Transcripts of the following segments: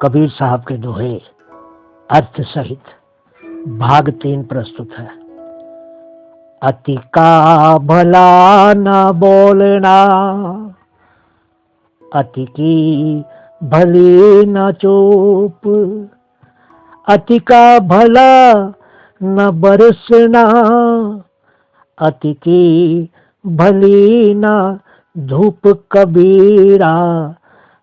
कबीर साहब के दोहे अर्थ सहित भाग 3 प्रस्तुत है। अति का भला न बोलना, अति की भली न चूप, अति का भला न बरसना, अति की भली न धूप कबीरा,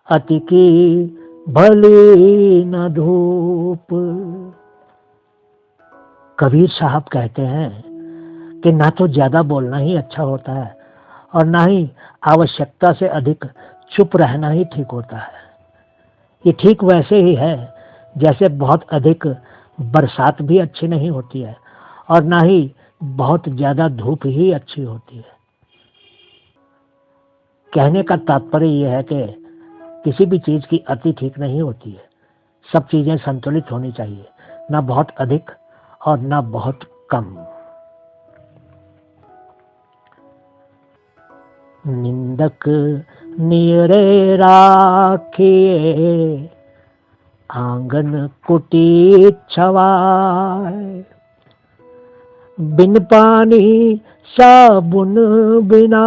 अति की भली न धूप। कबीर साहब कहते हैं कि ना तो ज्यादा बोलना ही अच्छा होता है और ना ही आवश्यकता से अधिक चुप रहना ही ठीक होता है। ये ठीक वैसे ही है जैसे बहुत अधिक बरसात भी अच्छी नहीं होती है और ना ही बहुत ज्यादा धूप ही अच्छी होती है। कहने का तात्पर्य यह है कि किसी भी चीज की अति ठीक नहीं होती है। सब चीजें संतुलित होनी चाहिए, ना बहुत अधिक और ना बहुत कम। निंदक निरे राखिए, आंगन कुटी छवाए, बिन पानी साबुन बिना,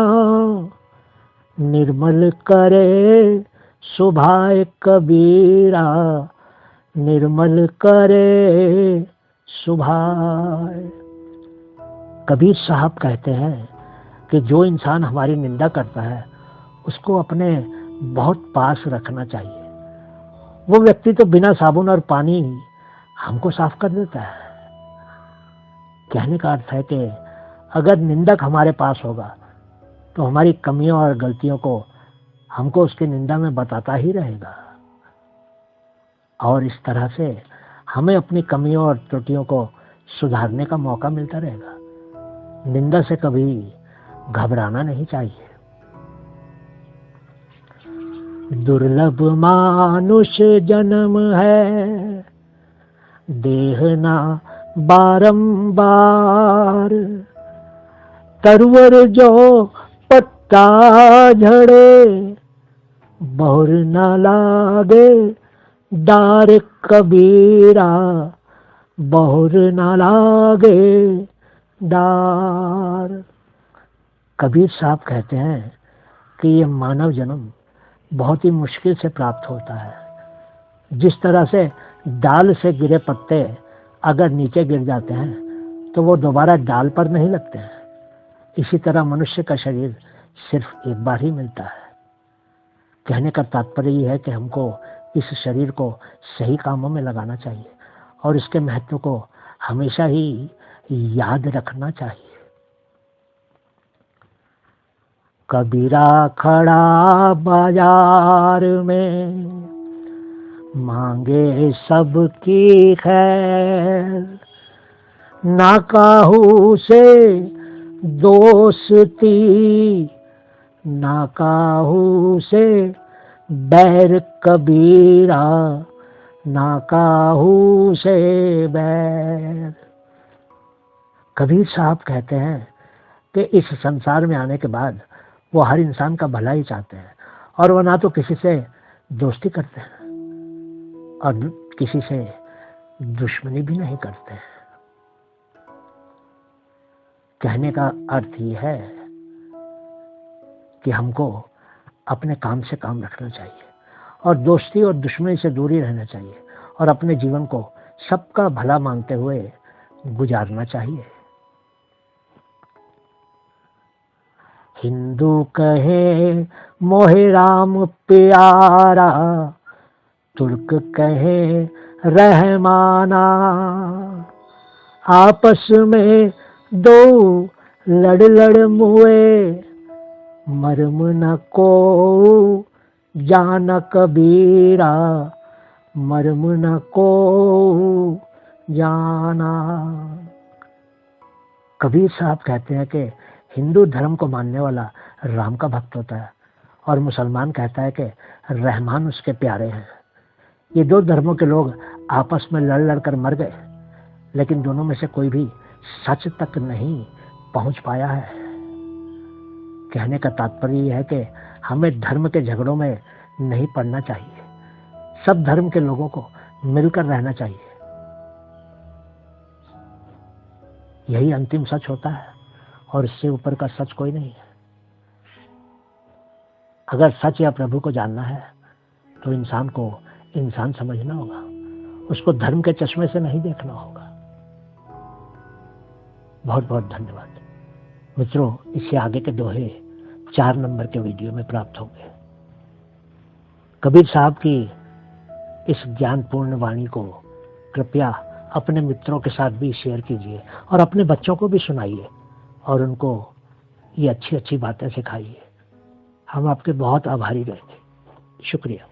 निर्मल करे सुभाए कबीरा, निर्मल करे सुभाए। कबीर साहब कहते हैं कि जो इंसान हमारी निंदा करता है उसको अपने बहुत पास रखना चाहिए। वो व्यक्ति तो बिना साबुन और पानी हमको साफ कर देता है। कहने का अर्थ है कि अगर निंदक हमारे पास होगा तो हमारी कमियों और गलतियों को हमको उसकी निंदा में बताता ही रहेगा और इस तरह से हमें अपनी कमियों और त्रुटियों को सुधारने का मौका मिलता रहेगा। निंदा से कभी घबराना नहीं चाहिए। दुर्लभ मानुष जन्म है, देखना बारंबार, तरवर जो पत्ता झड़े, बहुर न लागे डार कबीरा, बहुर न लागे डार। कबीर साहब कहते हैं कि ये मानव जन्म बहुत ही मुश्किल से प्राप्त होता है। जिस तरह से डाल से गिरे पत्ते अगर नीचे गिर जाते हैं तो वो दोबारा डाल पर नहीं लगते हैं, इसी तरह मनुष्य का शरीर सिर्फ एक बार ही मिलता है। कहने का तात्पर्य यह है कि हमको इस शरीर को सही कामों में लगाना चाहिए और इसके महत्व को हमेशा ही याद रखना चाहिए। कबीरा खड़ा बाजार में, मांगे सबकी खैर, ना काहू से दोस्ती, ना काहू से बैर कबीरा, ना काहू से बैर। कबीर साहब कहते हैं कि इस संसार में आने के बाद वो हर इंसान का भला ही चाहते हैं और वो ना तो किसी से दोस्ती करते हैं और किसी से दुश्मनी भी नहीं करते हैं। कहने का अर्थ ये है कि हमको अपने काम से काम रखना चाहिए और दोस्ती और दुश्मनी से दूरी रहना चाहिए और अपने जीवन को सबका भला मानते हुए गुजारना चाहिए। हिंदू कहे मोहे राम प्यारा, तुर्क कहे रहमाना, आपस में दो लड़ लड़ मुए, मर्म न को जान कबीरा, मर्म न को जाना। कबीर साहब कहते हैं कि हिंदू धर्म को मानने वाला राम का भक्त होता है और मुसलमान कहता है कि रहमान उसके प्यारे हैं। ये दो धर्मों के लोग आपस में लड़ लड़ कर मर गए, लेकिन दोनों में से कोई भी सच तक नहीं पहुंच पाया है। कहने का तात्पर्य यह है कि हमें धर्म के झगड़ों में नहीं पड़ना चाहिए। सब धर्म के लोगों को मिलकर रहना चाहिए। यही अंतिम सच होता है और इससे ऊपर का सच कोई नहीं है। अगर सच या प्रभु को जानना है तो इंसान को इंसान समझना होगा, उसको धर्म के चश्मे से नहीं देखना होगा। बहुत बहुत धन्यवाद मित्रों। इससे आगे के दोहे 4 नंबर के वीडियो में प्राप्त होंगे। कबीर साहब की इस ज्ञानपूर्ण वाणी को कृपया अपने मित्रों के साथ भी शेयर कीजिए और अपने बच्चों को भी सुनाइए और उनको ये अच्छी अच्छी बातें सिखाइए। हम आपके बहुत आभारी रहेंगे। शुक्रिया।